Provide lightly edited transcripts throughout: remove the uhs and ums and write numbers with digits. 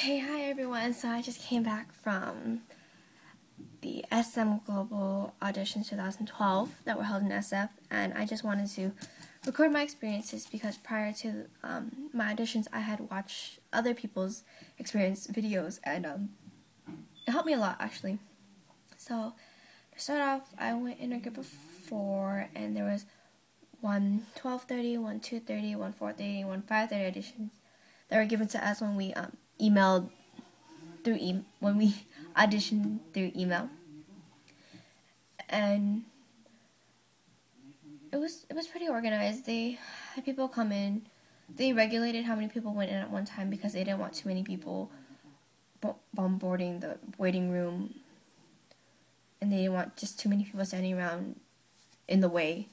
Okay, hi everyone. So I just came back from the Global Auditions 2012 that were held in SF, and I just wanted to record my experiences because prior to my auditions, I had watched other people's experience videos, and it helped me a lot actually. So to start off, I went in a group of 4, and there was one 12:30, one 2:30, one 4:30, one 5:30 auditions that were given to us when we when we auditioned through email, and it was pretty organized. They had people come in. They regulated how many people went in at one time because they didn't want too many people bombarding the waiting room, and they didn't want just too many people standing around in the way,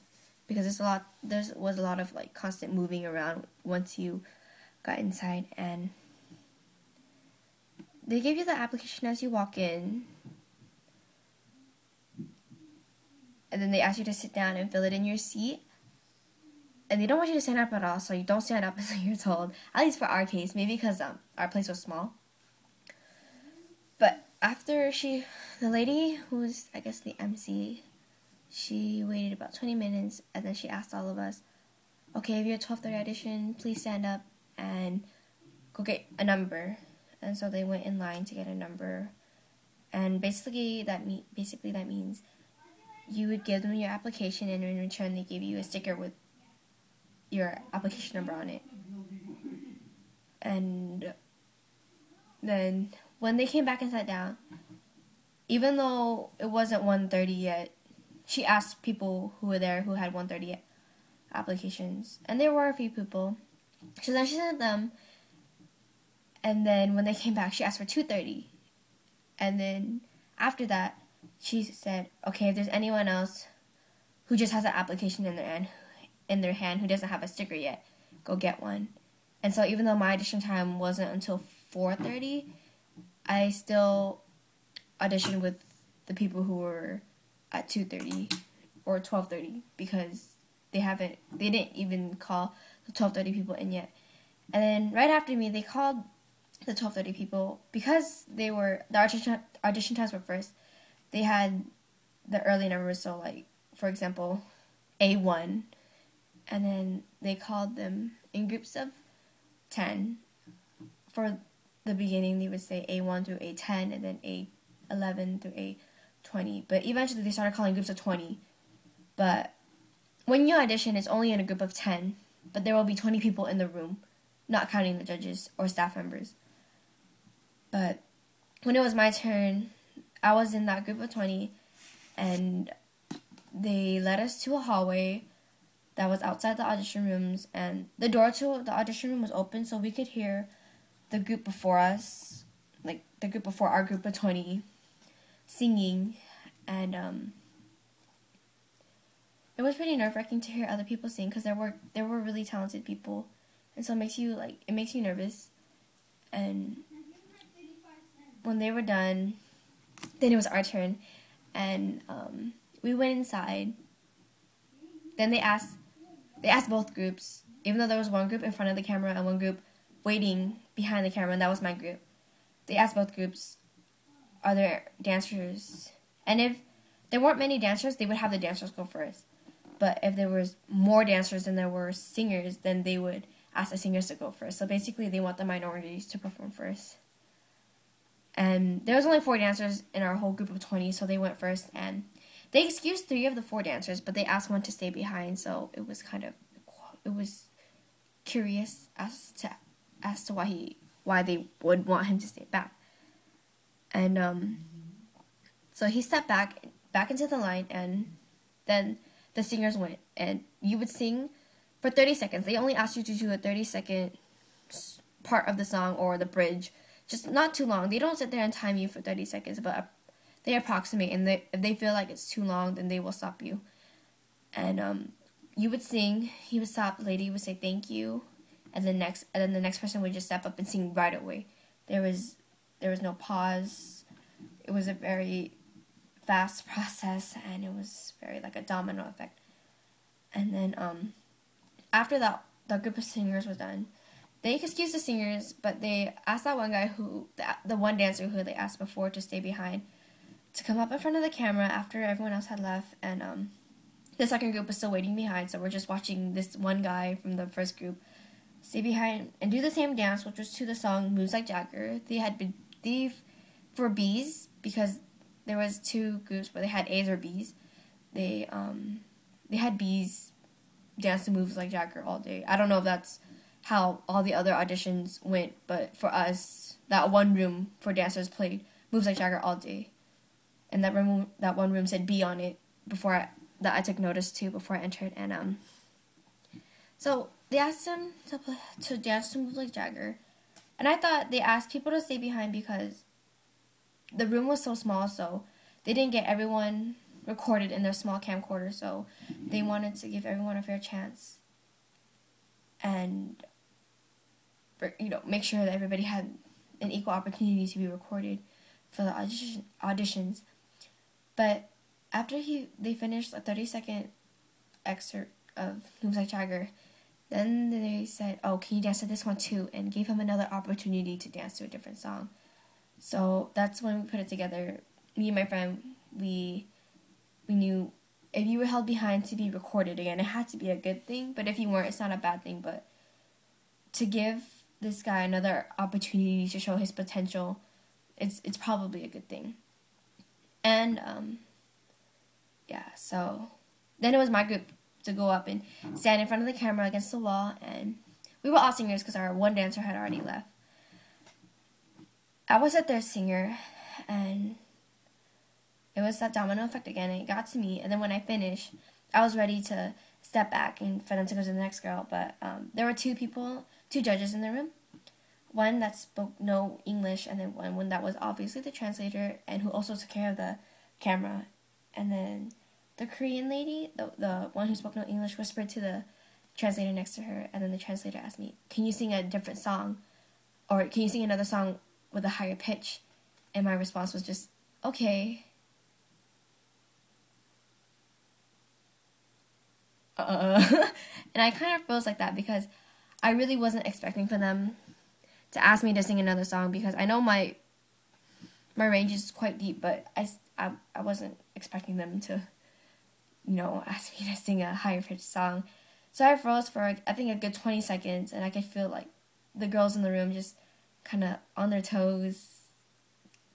because there was a lot of like constant moving around once you got inside. And they give you the application as you walk in, and then they ask you to sit down and fill it in your seat. And they don't want you to stand up at all, so you don't stand up until you're told. At least for our case, maybe because our place was small. But after the lady who's, I guess, the MC, she waited about 20 minutes, and then she asked all of us, okay, if you're a 12:30 audition, please stand up and go get a number. And so they went in line to get a number. And basically that means you would give them your application, and in return they give you a sticker with your application number on it. And then when they came back and sat down, even though it wasn't 1:30 yet, she asked people who were there who had 1:30 applications, and there were a few people. So then she sent them, and then when they came back, she asked for 2:30, and then after that, she said, okay, if there's anyone else who just has an application in their hand who doesn't have a sticker yet, go get one. And so even though my audition time wasn't until 4:30, I still auditioned with the people who were at 2:30 or 12:30, because they didn't even call the 12:30 people in yet. And then right after me, they called the 12:30 people because the audition times were first. They had the early numbers, so like, for example, A1, and then they called them in groups of 10. For the beginning, they would say A1 through A10, and then A11 through A20, but eventually they started calling groups of 20. But when you audition, it's only in a group of 10, but there will be 20 people in the room, not counting the judges or staff members. But when it was my turn, I was in that group of 20, and they led us to a hallway that was outside the audition rooms, and the door to the audition room was open, so we could hear the group before us, like the group before our group of 20, singing. And it was pretty nerve-wracking to hear other people sing, because there were really talented people, and so it makes you nervous. And when they were done, then it was our turn, and we went inside. Then they asked both groups, even though there was one group in front of the camera and one group waiting behind the camera, and that was my group. They asked both groups, are there dancers? And if there weren't many dancers, they would have the dancers go first. But if there was more dancers than there were singers, then they would ask the singers to go first. So basically, they want the minorities to perform first. And there was only 4 dancers in our whole group of 20, so they went first. And they excused 3 of the 4 dancers, but they asked one to stay behind. So it was curious as to why they would want him to stay back. And so he stepped back into the line, and then the singers went, and you would sing for 30 seconds. They only asked you to do a 30-second part of the song or the bridge. Just not too long. They don't sit there and time you for 30 seconds, but they approximate, and if they feel like it's too long, then they will stop you. And you would sing, he would stop, the lady would say thank you, and then the next person would just step up and sing right away. There was no pause. It was a very fast process, and it was very like a domino effect. And then after that, the group of singers was done, they excused the singers, but they asked that one guy the one dancer who they asked before to stay behind, to come up in front of the camera after everyone else had left, and the second group was still waiting behind, so we're just watching this one guy from the first group stay behind and do the same dance, which was to the song Moves Like Jagger. For B's, because there was two groups where they had A's or B's, they had B's dance to Moves Like Jagger all day. I don't know if that's how all the other auditions went, but for us, that one room for dancers played Moves Like Jagger all day. And that one room said B on it that I took notice to before I entered. And so they asked him to dance to Moves Like Jagger. And I thought they asked people to stay behind because the room was so small, so they didn't get everyone recorded in their small camcorder, so they wanted to give everyone a fair chance and, you know, make sure that everybody had an equal opportunity to be recorded for the auditions. But after they finished a 30-second excerpt of Moves Like Jagger, then they said, oh, can you dance to this one too? And gave him another opportunity to dance to a different song. So that's when we put it together. Me and my friend, we knew if you were held behind to be recorded again, it had to be a good thing. But if you weren't, it's not a bad thing. But to give this guy another opportunity to show his potential, it's probably a good thing. And yeah, so then it was my group to go up and stand in front of the camera against the wall, and we were all singers because our one dancer had already left. I was a third singer, and it was that domino effect again, and it got to me. And then when I finished, I was ready to step back and for them to go to the next girl, but there were two judges in the room. One that spoke no English, and then one that was obviously the translator and who also took care of the camera. And then the Korean lady, the one who spoke no English, whispered to the translator next to her, and then the translator asked me, can you sing a different song? Or can you sing another song with a higher pitch? And my response was just, okay. And I kind of froze like that because I really wasn't expecting for them to ask me to sing another song, because I know my range is quite deep, but I wasn't expecting them to, you know, ask me to sing a higher pitched song. So I froze for, I think, a good 20 seconds, and I could feel, like, the girls in the room just kind of on their toes,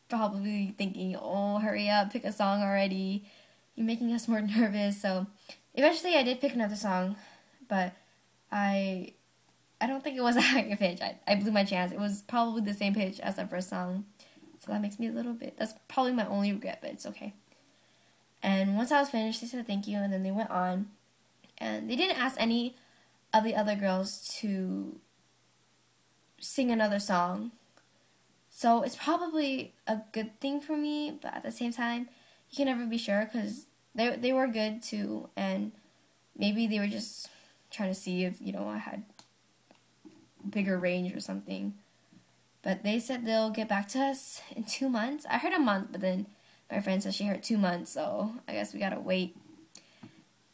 probably thinking, oh, hurry up, pick a song already. You're making us more nervous. So eventually I did pick another song, but I don't think it was a higher pitch. I blew my chance. It was probably the same pitch as the first song. So that makes me a little bit, that's probably my only regret, but it's okay. And once I was finished, they said thank you, and then they went on. And they didn't ask any of the other girls to sing another song. So it's probably a good thing for me, but at the same time, you can never be sure, because they were good too, and maybe they were just trying to see if, you know, I had bigger range or something. But they said they'll get back to us in 2 months. I heard a month, but then my friend said she heard 2 months, so I guess we gotta wait.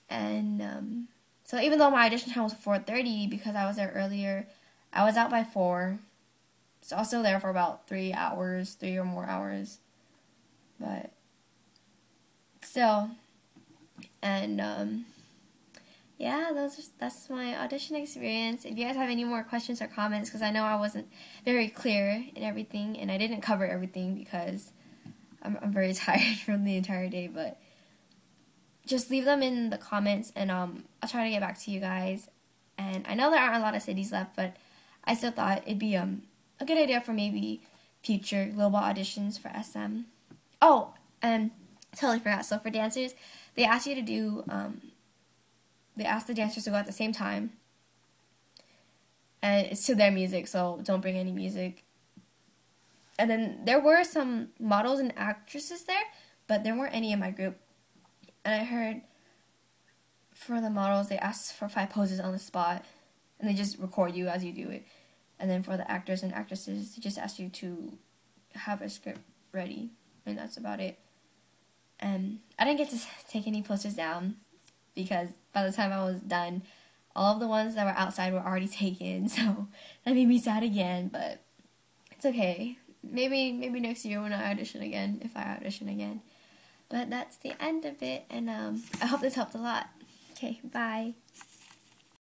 And so even though my audition time was 4:30, because I was there earlier, I was out by 4. So I was still there for about 3 or more hours. But still, and yeah, that's my audition experience. If you guys have any more questions or comments, because I know I wasn't very clear in everything, and I didn't cover everything because I'm very tired from the entire day, but just leave them in the comments, and I'll try to get back to you guys. And I know there aren't a lot of cities left, but I still thought it'd be a good idea for maybe future global auditions for SM. Oh, and totally forgot. So for dancers, they ask you to do they ask the dancers to go at the same time, and it's to their music, so don't bring any music. And then there were some models and actresses there, but there weren't any in my group. And I heard for the models, they asked for 5 poses on the spot, and they just record you as you do it. And then for the actors and actresses, they just ask you to have a script ready, and that's about it. And I didn't get to take any posters down, because by the time I was done, all of the ones that were outside were already taken, so that made me sad again, but it's okay. Maybe next year when I audition again, if I audition again. But that's the end of it, and I hope this helped a lot. Okay, bye.